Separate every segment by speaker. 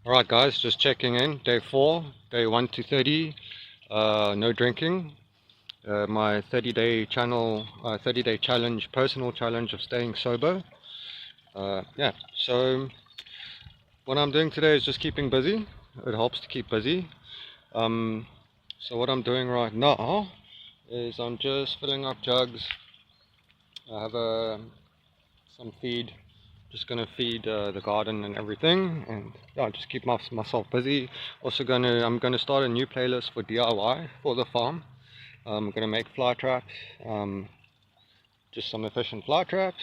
Speaker 1: Alright guys, just checking in. Day 4, day 1 to 30. No drinking. My 30-day 30-day challenge, personal challenge of staying sober. Yeah, so what I'm doing today is just keeping busy. It helps to keep busy. Um, so what I'm doing right now is I'm just filling up jugs. I have some feed. Just gonna feed the garden and everything, and yeah, just keep myself busy. I'm gonna start a new playlist for DIY for the farm. I'm gonna make fly traps, just some efficient fly traps,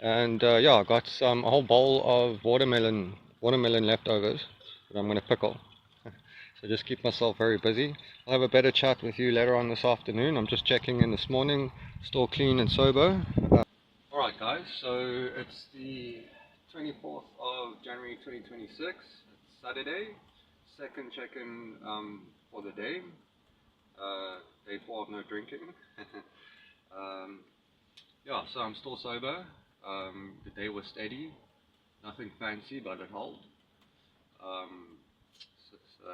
Speaker 1: and yeah, I got a whole bowl of watermelon leftovers that I'm gonna pickle. So just keep myself very busy. I'll have a better chat with you later on this afternoon. I'm just checking in this morning, still clean and sober. Alright guys, so it's the 24th of January 2026, it's Saturday, second check-in for the day, day 4 of no drinking. um, yeah, so I'm still sober, the day was steady, nothing fancy but it held. So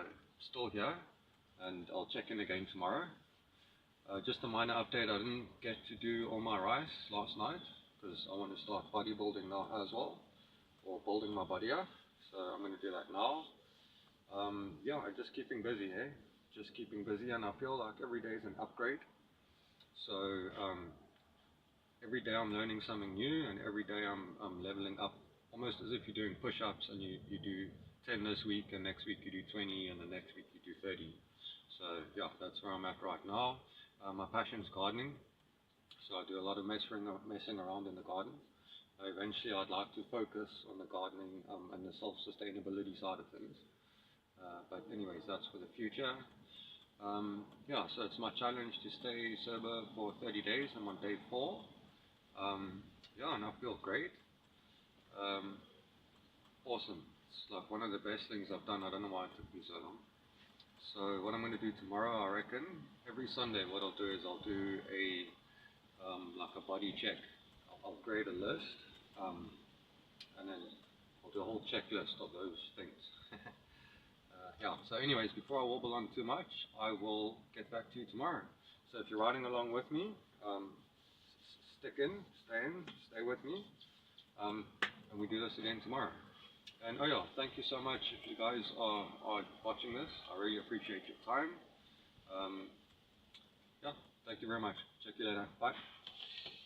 Speaker 1: still here, and I'll check in again tomorrow. Just a minor update, I didn't get to do all my rice last night because I want to start bodybuilding now as well, or building my body up. So I'm going to do that now. Yeah, I'm just keeping busy, hey? Just keeping busy, and I feel like every day is an upgrade. So every day I'm learning something new, and every day I'm leveling up, almost as if you're doing push-ups and you do 10 this week, and next week you do 20, and the next week you do 30. So yeah, that's where I'm at right now. My passion is gardening, so I do a lot of messing around in the garden. Eventually, I'd like to focus on the gardening and the self-sustainability side of things. But anyways, that's for the future. Yeah, so it's my challenge to stay sober for 30 days. I'm on day 4. Yeah, and I feel great. Um, awesome. It's like one of the best things I've done. I don't know why it took me so long. So what I'm going to do tomorrow, I reckon, every Sunday, what I'll do is I'll do like a body check. I'll create a list, and then I'll do a whole checklist of those things. Yeah, so anyways, before I warble on too much, I will get back to you tomorrow. So if you're riding along with me, stick in, stay with me, and we do this again tomorrow. And oh yeah, thank you so much if you guys are watching this. I really appreciate your time. Yeah, thank you very much. Check you later. Bye.